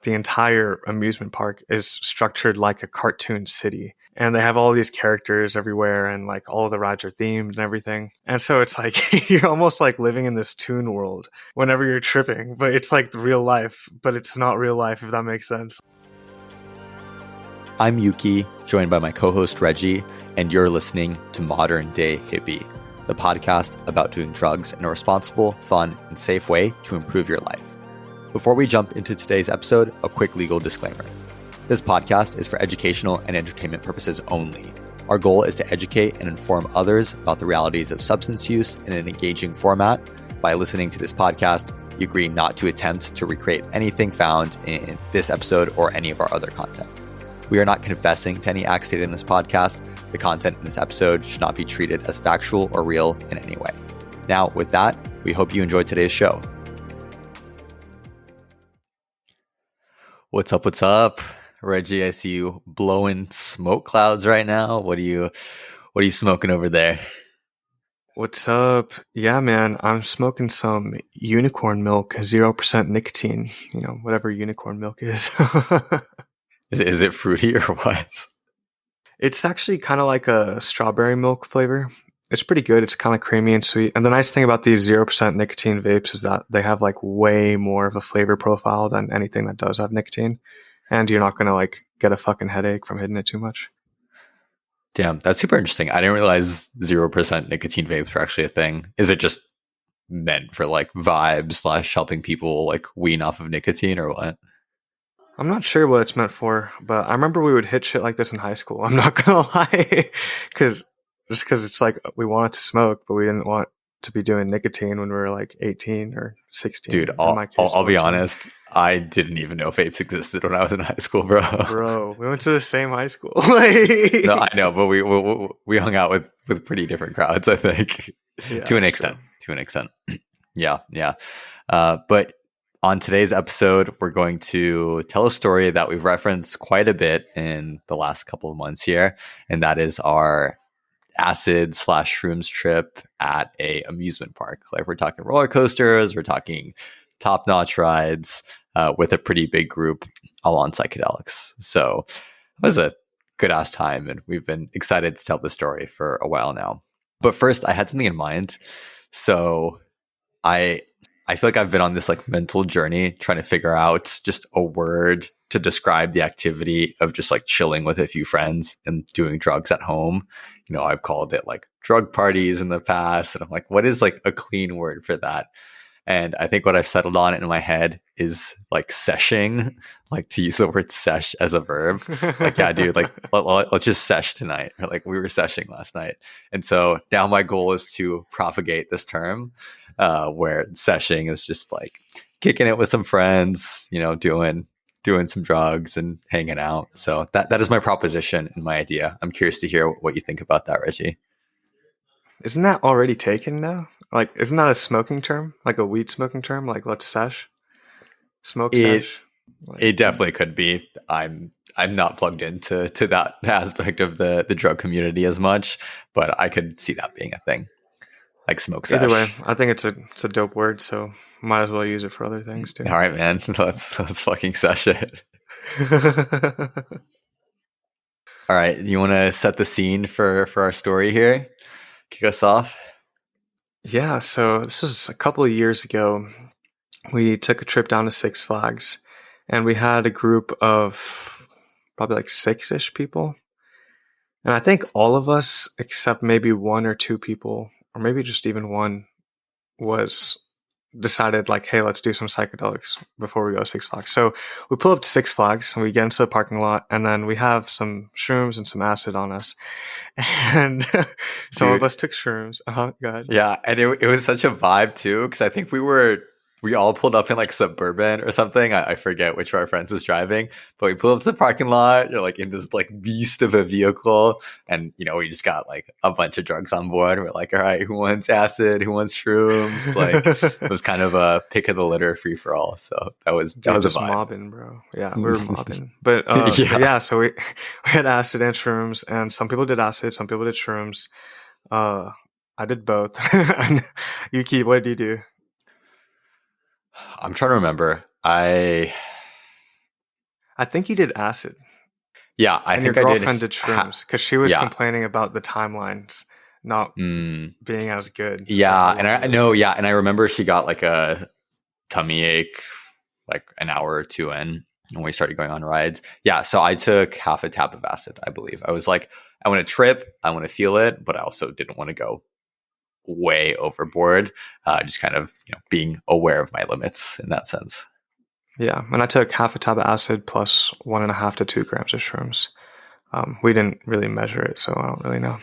the entire amusement park is structured like a cartoon city. And they have all these characters everywhere, and like all of the rides are themed and everything. And so it's like you're almost like living in this toon world whenever you're tripping, but it's like real life, but it's not real life, if that makes sense. I'm Yuki, joined by my co-host Reggie, and you're listening to Modern Day Hippie, the podcast about doing drugs in a responsible, fun, and safe way to improve your life. Before we jump into today's episode, a quick legal disclaimer. This podcast is for educational and entertainment purposes only. Our goal is to educate and inform others about the realities of substance use in an engaging format. By listening to this podcast, you agree not to attempt to recreate anything found in this episode or any of our other content. We are not confessing to any acts stated in this podcast. The content in this episode should not be treated as factual or real in any way. Now, with that, we hope you enjoyed today's show. What's up? Reggie, I see you blowing smoke clouds right now. What are you smoking over there? What's up? Yeah, man, I'm smoking some unicorn milk, 0% nicotine, whatever unicorn milk is. Is it fruity or what? It's actually kind of like a strawberry milk flavor. It's pretty good. It's kind of creamy and sweet. And the nice thing about these 0% nicotine vapes is that they have like way more of a flavor profile than anything that does have nicotine. And you're not going to like get a fucking headache from hitting it too much. Damn, that's super interesting. I didn't realize 0% nicotine vapes were actually a thing. Is it just meant for like vibes / helping people like wean off of nicotine or what? I'm not sure what it's meant for, but I remember we would hit shit like this in high school. I'm not going to lie. Because it's like we wanted to smoke, but we didn't want to be doing nicotine when we were like 18 or 16. Dude, I'll be honest. I didn't even know vapes existed when I was in high school, bro. Bro, we went to the same high school. No, I know, but we hung out with pretty different crowds, I think. Yeah, to an extent. Yeah. But on today's episode, we're going to tell a story that we've referenced quite a bit in the last couple of months here, and that is our acid / shrooms trip at a amusement park. Like we're talking roller coasters, we're talking top-notch rides with a pretty big group all on psychedelics. So it was a good ass time, and we've been excited to tell the story for a while now. But first, I had something in mind. So I feel like I've been on this like mental journey trying to figure out just a word to describe the activity of just like chilling with a few friends and doing drugs at home. I've called it like drug parties in the past, and I'm like, what is like a clean word for that? And I think what I've settled on in my head is like seshing, like to use the word sesh as a verb. Like, yeah, dude, like let's just sesh tonight. Or like we were seshing last night. And so now my goal is to propagate this term where seshing is just like kicking it with some friends, doing some drugs and hanging out. So that is my proposition and my idea. I'm curious to hear what you think about that, Reggie. Isn't that already taken now? Like, isn't that a smoking term? Like a weed smoking term? Like, let's sesh? Smoke sesh? It definitely could be. I'm not plugged into that aspect of the drug community as much, but I could see that being a thing. Like smoke sesh. Either way, I think it's a dope word, so might as well use it for other things too. All right, man. Let's fucking sesh it. All right, you want to set the scene for our story here? Kick us off. Yeah, so this was a couple of years ago. We took a trip down to Six Flags, and we had a group of probably like 6-ish people. And I think all of us, except maybe 1 or 2 people, or maybe just even one, was decided like, hey, let's do some psychedelics before we go to Six Flags. So we pull up to Six Flags and we get into the parking lot, and then we have some shrooms and some acid on us. And some of us took shrooms. Go ahead. Yeah, and it was such a vibe too, because I think we all pulled up in like Suburban or something. I forget which of our friends was driving, but we pulled up to the parking lot. You're like in this like beast of a vehicle, and we just got like a bunch of drugs on board. We're like, all right, who wants acid? Who wants shrooms? Like it was kind of a pick of the litter free for all. So that was a vibe. Mobbing, bro. Yeah, we were mobbing. But yeah, so we had acid and shrooms, and some people did acid, some people did shrooms. I did both. Yuki, what did you do? I'm trying to remember. I I think you did acid, Yeah, I and your think I did. girlfriend did shrooms because she was Yeah. complaining about the timelines not Mm, being as good for yeah, how and long I you were know. there. Yeah, and I remember she got like a tummy ache like an hour or two in when we started going on rides. Yeah, so I took half a tab of acid, I believe. I was like, I want to trip, I want to feel it, but I also didn't want to go way overboard. Just kind of being aware of my limits in that sense. Yeah, and I took half a tab of acid plus 1.5 to 2 grams of shrooms. We didn't really measure it, so I don't really know.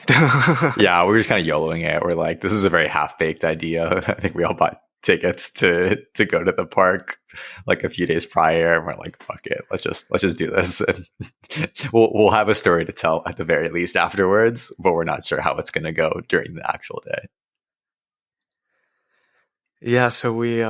Yeah, we were just kind of YOLOing it. We're like, this is a very half baked idea. I think we all bought tickets to go to the park like a few days prior, and we're like, fuck it, let's just do this. And we'll have a story to tell at the very least afterwards, but we're not sure how it's going to go during the actual day. Yeah, so we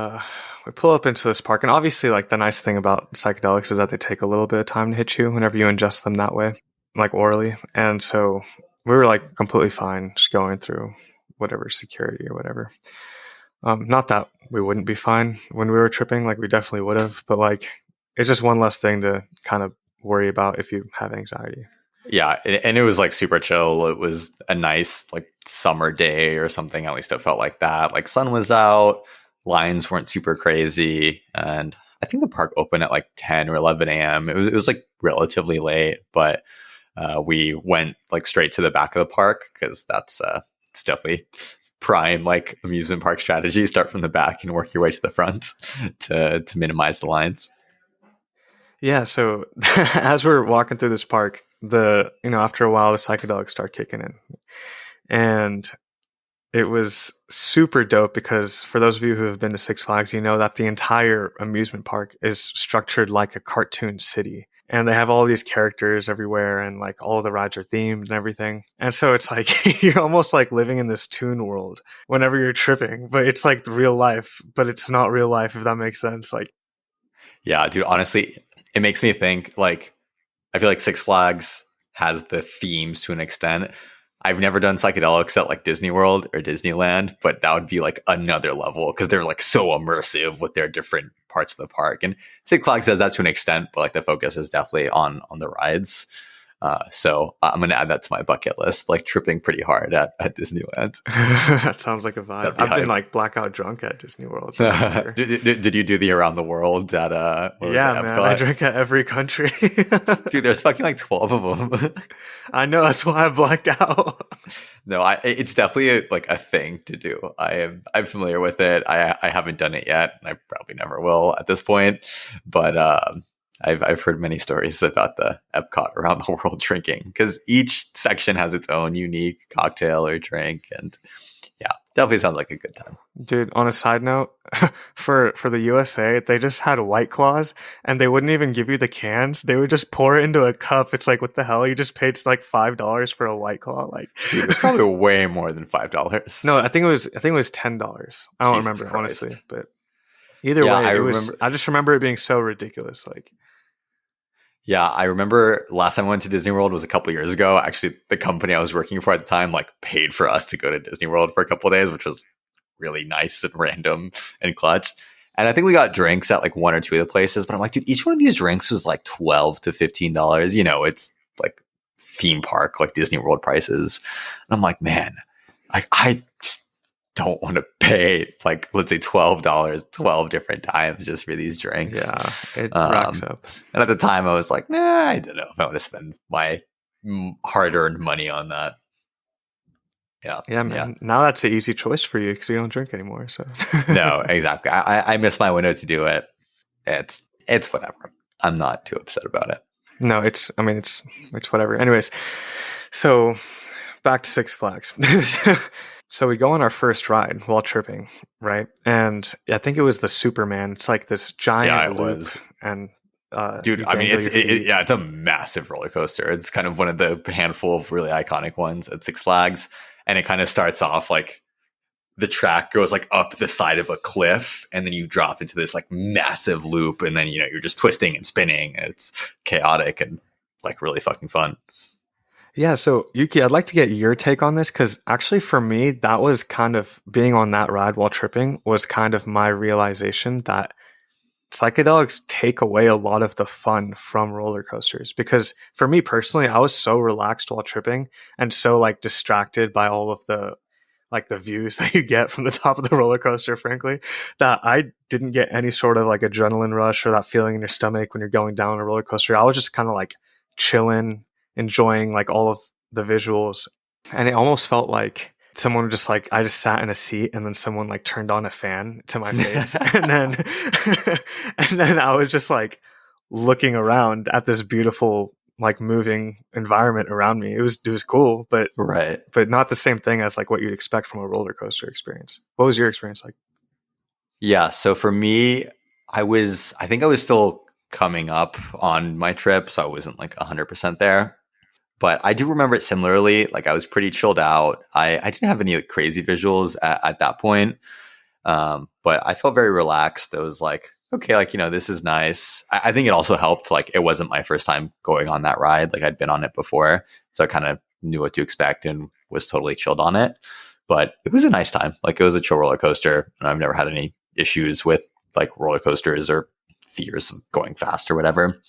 pull up into this park, and obviously, like the nice thing about psychedelics is that they take a little bit of time to hit you whenever you ingest them that way, like orally. And so we were like completely fine just going through whatever security or whatever. Not that we wouldn't be fine when we were tripping, like we definitely would have, but like it's just one less thing to kind of worry about if you have anxiety. Yeah, and it was like super chill. It was a nice like summer day or something. At least it felt like that. Like sun was out, lines weren't super crazy, and I think the park opened at like 10 or 11 a.m. It was like relatively late, but we went like straight to the back of the park because that's it's definitely prime like amusement park strategy. Start from the back and work your way to the front to minimize the lines. Yeah, so as we're walking through this park, the after a while the psychedelics start kicking in. And it was super dope because for those of you who have been to Six Flags, you know that the entire amusement park is structured like a cartoon city. And they have all these characters everywhere, and like all of the rides are themed and everything. And so it's like you're almost like living in this toon world whenever you're tripping, but it's like real life, but it's not real life, if that makes sense. Like, Yeah, dude. Honestly, it makes me think like I feel like Six Flags has the themes to an extent. I've never done psychedelics at like Disney World or Disneyland, but that would be like another level because they're like so immersive with their different parts of the park. And Six Flags does that to an extent, but like the focus is definitely on the rides. So I'm gonna add that to my bucket list, like tripping pretty hard at Disneyland. that sounds like a vibe. That'd be I've been hype. like blackout drunk at Disney World, that's for sure. Did you do the around the world at what was it, Yeah, man, I Epcot? drink at every country. Dude, there's fucking like 12 of them. I know, that's why I blacked out. No, it's definitely like a thing to do. I'm familiar with it. I haven't done it yet, and I probably never will at this point. But I've heard many stories about the Epcot around the world drinking because each section has its own unique cocktail or drink, and yeah, definitely sounds like a good time. Dude, on a side note, for the USA, they just had White Claws, and they wouldn't even give you the cans. They would just pour it into a cup. It's like, what the hell? You just paid like $5 for a White Claw, like. Dude, it was probably way more than $5. No, I think it was $10. I don't Jesus remember Christ. honestly, but either Yeah, way, I it was. remember. I just remember it being so ridiculous. Like, Yeah, I remember last time I went to Disney World was a couple years ago. Actually, the company I was working for at the time like paid for us to go to Disney World for a couple of days, which was really nice and random and clutch. And I think we got drinks at like one or two of the places, but I'm like, dude, each one of these drinks was like $12 to $15. It's like theme park, like Disney World prices. And I'm like, man, I just don't want to pay like let's say $12 12 different times just for these drinks. yeah, it racks Um, up. and at the time, I was like, nah, I don't know if I want to spend my hard-earned money on that. Yeah, Yeah, yeah. man. Now that's an easy choice for you because you don't drink anymore. So. No, exactly. I missed my window to do it. It's whatever. I'm not too upset about it. No, it's. I mean, it's whatever. Anyways, so back to Six Flags. So we go on our first ride while tripping, right? And I think it was the Superman. It's like this Yeah, giant it loop, was. and Dude, you I mean, dangle your feet. yeah, it's a massive roller coaster. It's kind of one of the handful of really iconic ones at Six Flags, and it kind of starts off like the track goes like up the side of a cliff, and then you drop into this like massive loop, and then you're just twisting and spinning. And it's chaotic and like really fucking fun. Yeah. So Yuki, I'd like to get your take on this because actually, for me, that was kind of being on that ride while tripping was kind of my realization that psychedelics take away a lot of the fun from roller coasters, because for me personally, I was so relaxed while tripping and so like distracted by all of the like the views that you get from the top of the roller coaster, frankly, that I didn't get any sort of like adrenaline rush or that feeling in your stomach when you're going down a roller coaster. I was just kind of like chilling, enjoying like all of the visuals. And it almost felt like someone just like I just sat in a seat and then someone like turned on a fan to my face and then and then I was just like looking around at this beautiful like moving environment around me. It was cool, Right. but not the same thing as like what you'd expect from a roller coaster experience. What was your experience like? Yeah. So for me, I think I was still coming up on my trip. So I wasn't like 100% there. But I do remember it similarly. Like I was pretty chilled out. I didn't have any like, crazy visuals at that point. But I felt very relaxed. It was like, okay, like, this is nice. I think it also helped. Like it wasn't my first time going on that ride. Like I'd been on it before. So I kind of knew what to expect and was totally chilled on it. But it was a nice time. Like it was a chill roller coaster. And I've never had any issues with like roller coasters or fears of going fast or whatever.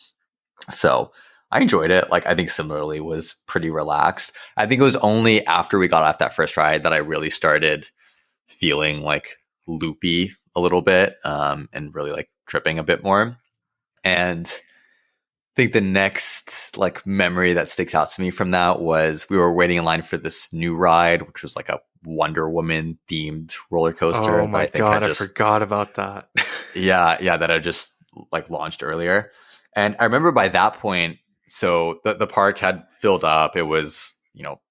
So I enjoyed it. Like I think similarly was pretty relaxed. I think it was only after we got off that first ride that I really started feeling like loopy a little bit, and really like tripping a bit more. And I think the next like memory that sticks out to me from that was we were waiting in line for this new ride, which was like a Wonder Woman themed roller Oh coaster that my I think had god, I just forgot about that. yeah, that I just like launched earlier. And I remember by that point, so the park had filled up. It was,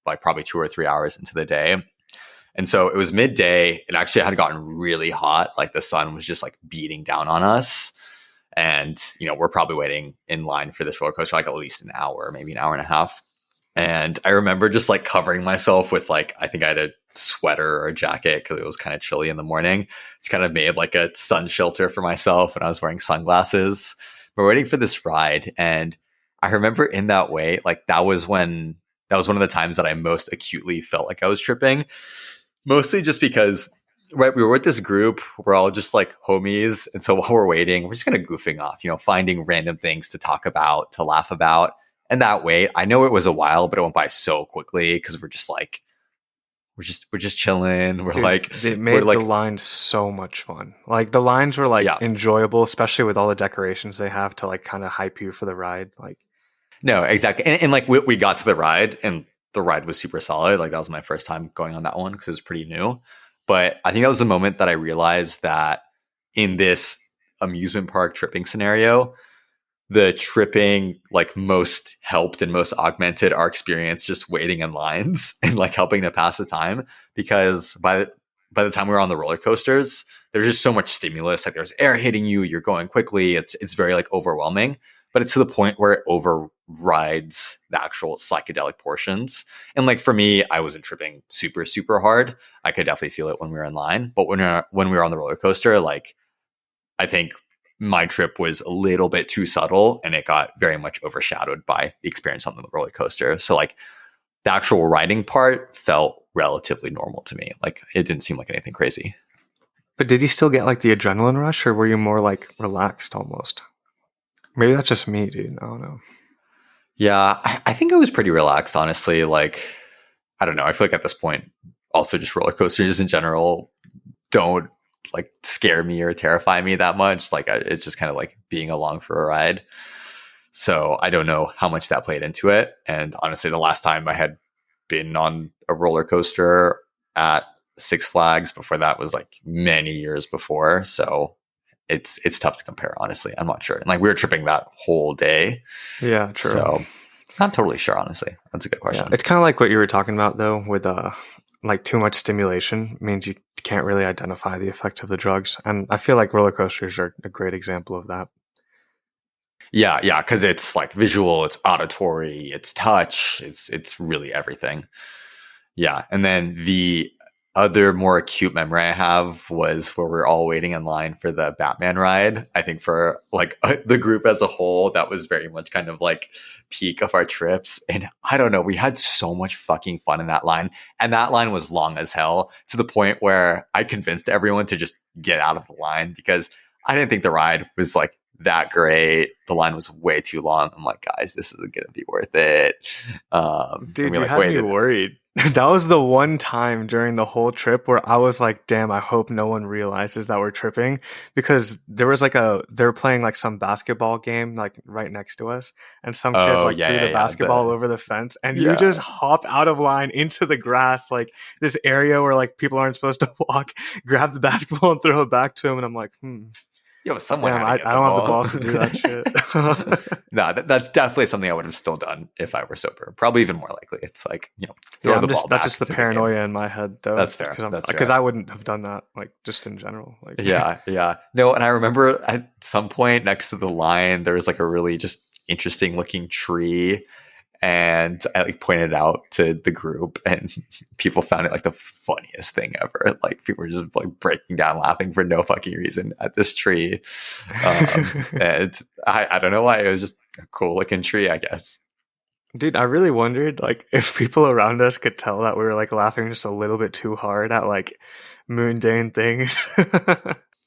like probably 2 or 3 hours into the day. And so it was midday. It actually had gotten really hot. Like the sun was just like beating down on us. And, we're probably waiting in line for this roller coaster like at least an hour, maybe an hour and a half. And I remember just like covering myself with like, I think I had a sweater or a jacket because it was kind of chilly in the morning. It's kind of made like a sun shelter for myself, and I was wearing sunglasses. We're waiting for this ride. And I remember in that way, like that was one of the times that I most acutely felt like I was tripping. Mostly just because, right, we were with this group. We're all just like homies. And so while we're waiting, we're just kind of goofing off, finding random things to talk about, to laugh about. And that way, I know it was a while, but it went by so quickly because we're just like, we're just chilling. Dude, it We're made the like, lines so much fun. Like the lines were like yeah, enjoyable, especially with all the decorations they have to like kind of hype you for the ride. Like, no, exactly. And like we got to the ride and the ride was super solid. Like that was my first time going on that one because it was pretty new. But I think that was the moment that I realized that in this amusement park tripping scenario, the tripping like most helped and most augmented our experience just waiting in lines and like helping to pass the time, because by the time we were on the roller coasters, there's just so much stimulus. Like there's air hitting you, you're going quickly. It's very like overwhelming, but it's to the point where it overrides the actual psychedelic portions. And like for me, I wasn't tripping super super hard. I could definitely feel it when we were in line, but when we were on the roller coaster, like I think my trip was a little bit too subtle and it got very much overshadowed by the experience on the roller coaster. So like the actual riding part felt relatively normal to me. Like it didn't seem like anything crazy. but did you still get like the adrenaline rush, or were you more like relaxed almost? Maybe that's just me, dude. I don't know. Yeah, I think I was pretty relaxed, honestly. Like, I don't know. I feel like at this point, also just roller coasters in general don't like scare me or terrify me that much. Like, it's just kind of like being along for a ride. So I don't know how much that played into it. And honestly, the last time I had been on a roller coaster at Six Flags before that was like many years before. So it's tough to compare, honestly. I'm not sure. And like we were tripping that whole day. Yeah, true. So not totally sure, honestly. That's a good Yeah, question. it's kind of like what you were talking about though, with like too much stimulation means you can't really identify the effect of the drugs, and I feel like roller coasters are a great example of that. Yeah, because it's like visual, it's auditory, it's touch, it's really everything. Yeah, and then the other more acute memory I have was where we're all waiting in line for the Batman ride. I think for like the group as a whole, that was very much kind of like peak of our trips. And I don't know, we had so much fucking fun in that line. And that line was long as hell, to the point where I convinced everyone to just get out of the line because I didn't think the ride was like that great. The line was way too long. I'm like, guys, this isn't gonna be worth it. And Dude, we you like had me waited. worried. That was the one time during the whole trip where I was like, damn, I hope no one realizes that we're tripping because they were playing like some basketball game like right next to us and some kid Oh like yeah, threw yeah, the yeah. basketball over the fence and you Yeah. just hop out of line into the grass like this area where like people aren't supposed to walk, grab the basketball and throw it back to him and I'm like, Yo, someone damn, had to I get the don't have the ball. balls to do that shit. No, that's definitely something I would have still done if I were sober. Probably even more likely. It's like, Yeah, throw I'm the just ball that's just back the to the game. paranoia in my head though, That's fair. That's because fair. I wouldn't have done that like just in general. Like, Yeah, yeah. No, and I remember at some point next to the line, there was like a really just interesting looking tree. And I like pointed it out to the group, and people found it like the funniest thing ever. Like people were just like breaking down laughing for no fucking reason at this tree. And I don't know why. It was just a cool looking tree, I guess. dude, I really wondered like if people around us could tell that we were like laughing just a little bit too hard at like mundane things.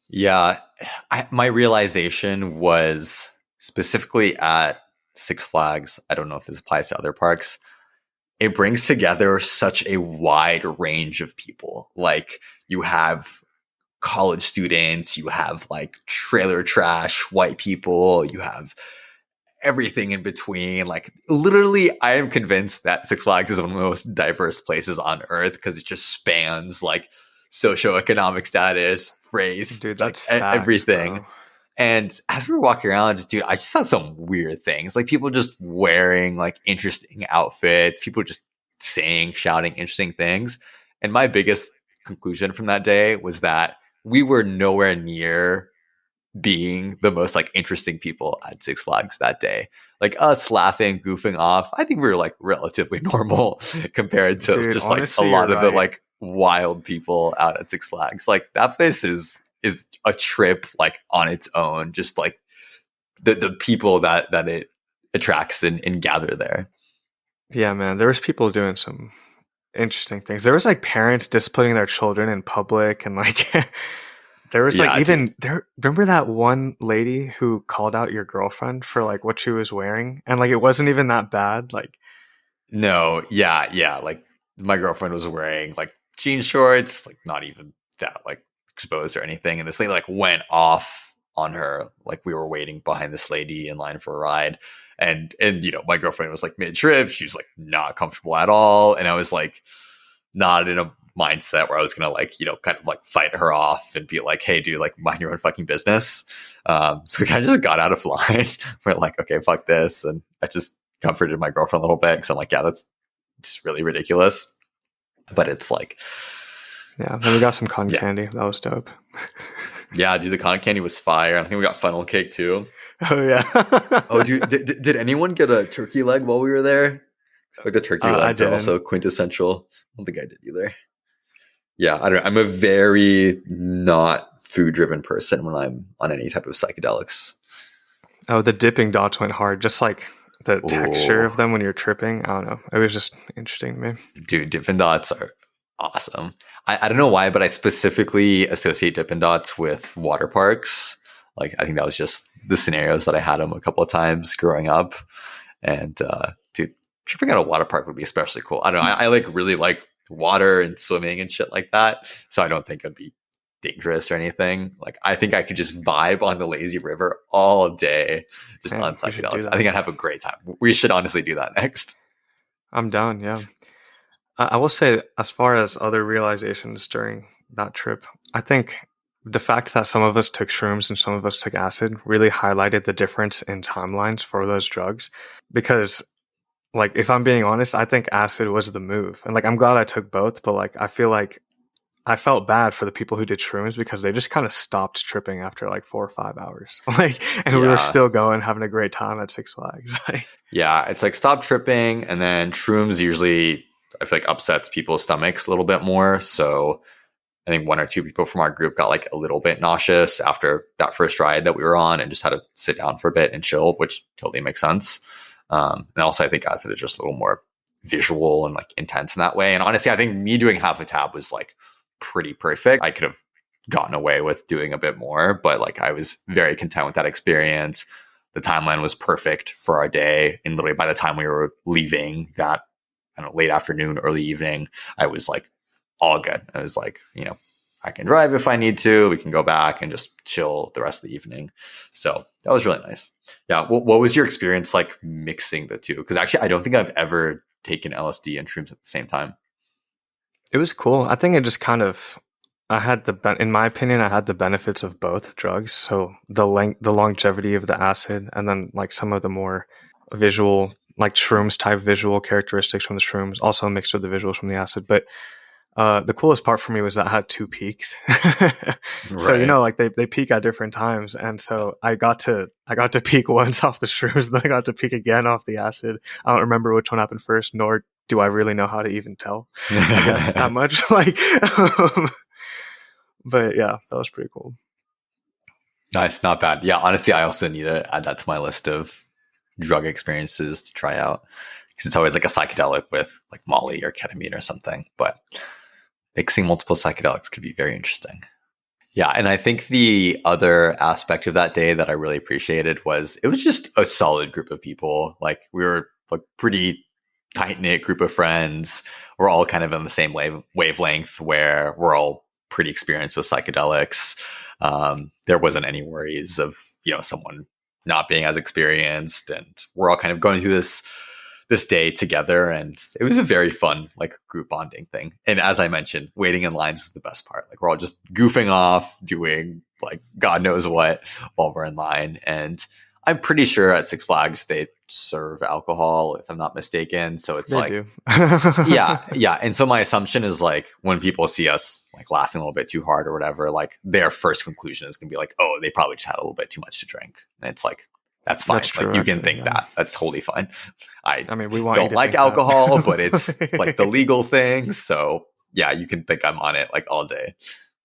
Yeah, my realization was specifically at Six Flags. I don't know if this applies to other parks. It brings together such a wide range of people. Like you have college students, you have like trailer trash white people, you have everything in between. Like literally, I am convinced that Six Flags is one of the most diverse places on earth because it just spans like socioeconomic status, race, Dude, like that's facts, everything. bro. And as we were walking around, dude, I just saw some weird things. Like people just wearing like interesting outfits, people just saying, shouting interesting things. And my biggest conclusion from that day was that we were nowhere near being the most like interesting people at Six Flags that day. Like us laughing, goofing off, I think we were like relatively normal compared to Dude, just like a honestly, you're lot of the right. like wild people out at Six Flags. Like that place is a trip like on its own. Just like the people that it attracts and gather there. Yeah, man, there was people doing some interesting things. There was like parents disciplining their children in public and like there was like Yeah, dude. even there remember that one lady who called out your girlfriend for like what she was wearing and like it wasn't even that bad like No, yeah, yeah. Like my girlfriend was wearing like jean shorts, like not even that like exposed or anything. And this lady like went off on her. Like we were waiting behind this lady in line for a ride. And my girlfriend was like mid trip. She was like not comfortable at all. And I was like not in a mindset where I was gonna like, kind of like fight her off and be like, hey dude, like mind your own fucking business. So we kind of just got out of line. We're like, okay, fuck this. And I just comforted my girlfriend a little bit because I'm like, yeah, that's just really ridiculous. But it's like, yeah, then we got some cotton yeah, candy. That was dope. yeah, dude, the cotton candy was fire. I think we got funnel cake too. Oh yeah. Oh, dude, did anyone get a turkey leg while we were there? Like the turkey I legs are didn't. also quintessential. I don't think I did either. Yeah, I don't know. I'm a very not food driven person when I'm on any type of psychedelics. Oh, the dipping dots went hard. Just like the texture Oh, of them when you're tripping. I don't know. It was just interesting to me. dude, Dippin' Dots are awesome. I don't know why, but I specifically associate Dippin' Dots with water parks. Like, I think that was just the scenarios that I had them a couple of times growing up. And, dude, tripping at a water park would be especially cool. I don't know. I like really like water and swimming and shit like that. So I don't think it'd be dangerous or anything. Like, I think I could just vibe on the lazy river all day just Yeah, on we should do psychedelics. I that. think I'd have a great time. We should honestly do that next. I'm down. Yeah. I will say, as far as other realizations during that trip, I think the fact that some of us took shrooms and some of us took acid really highlighted the difference in timelines for those drugs. Because, like, if I'm being honest, I think acid was the move. And, like, I'm glad I took both, but, like, I feel like I felt bad for the people who did shrooms because they just kind of stopped tripping after like 4 or 5 hours. Like, and we were Yeah. still going, having a great time at Six Flags. Like, Yeah, it's like stop tripping, and then shrooms usually I feel like upsets people's stomachs a little bit more. So I think one or two people from our group got like a little bit nauseous after that first ride that we were on, and just had to sit down for a bit and chill, which totally makes sense. And also, I think acid is just a little more visual and like intense in that way. And honestly, I think me doing half a tab was like pretty perfect. I could have gotten away with doing a bit more, but like I was very content with that experience. The timeline was perfect for our day. And literally by the time we were leaving that, I don't know, late afternoon, early evening, I was like all good. I was like, I can drive if I need to. We can go back and just chill the rest of the evening. So that was really nice. Yeah. What was your experience like mixing the two? Because actually, I don't think I've ever taken LSD and shrooms at the same time. It was cool. I think it just kind of, in my opinion, I had the benefits of both drugs. So the longevity of the acid, and then like some of the more visual, like shrooms type visual characteristics from the shrooms, also mixed with the visuals from the acid. But the coolest part for me was that I had two peaks. So Right. like they peak at different times, and so I got to peak once off the shrooms, then I got to peak again off the acid. I don't remember which one happened first, nor do I really know how to even tell. I guess that much. Like, but yeah, that was pretty cool. Nice. Not bad. Yeah. Honestly, I also need to add that to my list of drug experiences to try out, because it's always like a psychedelic with like Molly or ketamine or something. But mixing multiple psychedelics could be very interesting. Yeah. And I think the other aspect of that day that I really appreciated was it was just a solid group of people. Like we were like pretty tight knit group of friends. We're all kind of on the same wavelength where we're all pretty experienced with psychedelics. There wasn't any worries of, someone not being as experienced, and we're all kind of going through this day together, and it was a very fun like group bonding thing. And as I mentioned, waiting in lines is the best part. Like we're all just goofing off, doing like God knows what while we're in line. And I'm pretty sure at Six Flags they serve alcohol, if I'm not mistaken. So it's They like, do. yeah. And so my assumption is like when people see us like laughing a little bit too hard or whatever, like their first conclusion is gonna be like, oh, they probably just had a little bit too much to drink. And it's like, that's fine. That's true, Like you can actually, think yeah. that. That's totally fine. I I mean, we want you don't to like think alcohol, but it's that. like the legal thing. So yeah, you can think I'm on it like all day.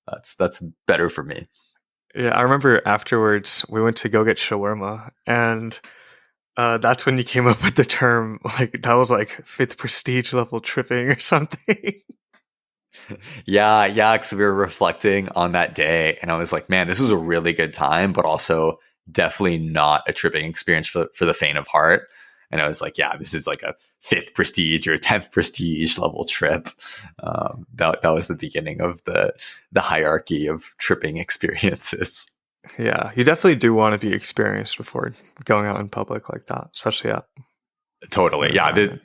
That's better for me. Yeah, I remember afterwards we went to go get shawarma, and that's when you came up with the term, like that was like fifth prestige level tripping or something. Yeah, because we were reflecting on that day, and I was like, man, this was a really good time, but also definitely not a tripping experience for the faint of heart. And I was like, yeah, this is like a fifth prestige or a 10th prestige level trip. That was the beginning of the hierarchy of tripping experiences. Yeah, you definitely do want to be experienced before going out in public like that, especially at Totally. that Yeah. environment.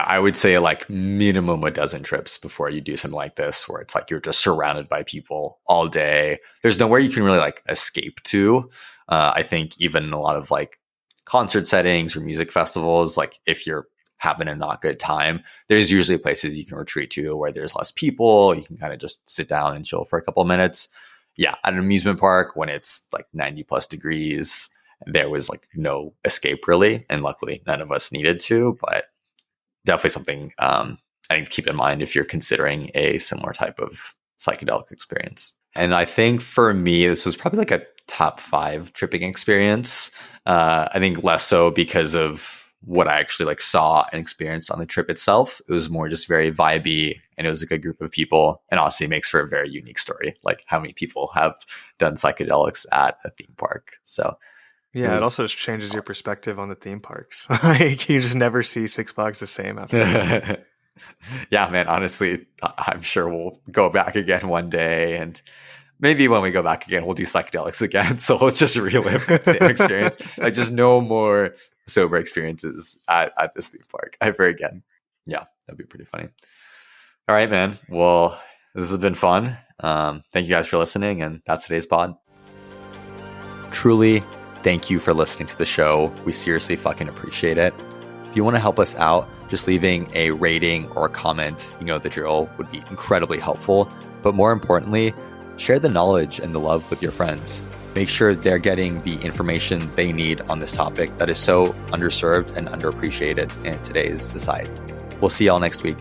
I would say like minimum a dozen trips before you do something like this, where it's like you're just surrounded by people all day. There's nowhere you can really like escape to. I think even a lot of like concert settings or music festivals, like if you're having a not good time, there's usually places you can retreat to where there's less people. You can kind of just sit down and chill for a couple of minutes. Yeah. At an amusement park, when it's like 90 plus degrees, there was like no escape really. And luckily none of us needed to, but definitely something I think to keep in mind if you're considering a similar type of psychedelic experience. And I think for me, this was probably like a top 5 tripping experience. I think less so because of what I actually like saw and experienced on the trip itself. It was more just very vibey, and it was a good group of people, and honestly makes for a very unique story. Like how many people have done psychedelics at a theme park. So it Yeah, it was also just changes your perspective on the theme parks. Like you just never see Six Flags the same after that. yeah, man, honestly, I'm sure we'll go back again one day, and maybe when we go back again, we'll do psychedelics again. So let's just relive that same experience. Like just no more sober experiences at this theme park ever again. Yeah, that'd be pretty funny. All right, man. Well, this has been fun. Thank you guys for listening, and that's today's pod. Truly, thank you for listening to the show. We seriously fucking appreciate it. If you want to help us out, just leaving a rating or a comment, you know the drill, would be incredibly helpful. But more importantly, share the knowledge and the love with your friends. Make sure they're getting the information they need on this topic that is so underserved and underappreciated in today's society. We'll see y'all next week.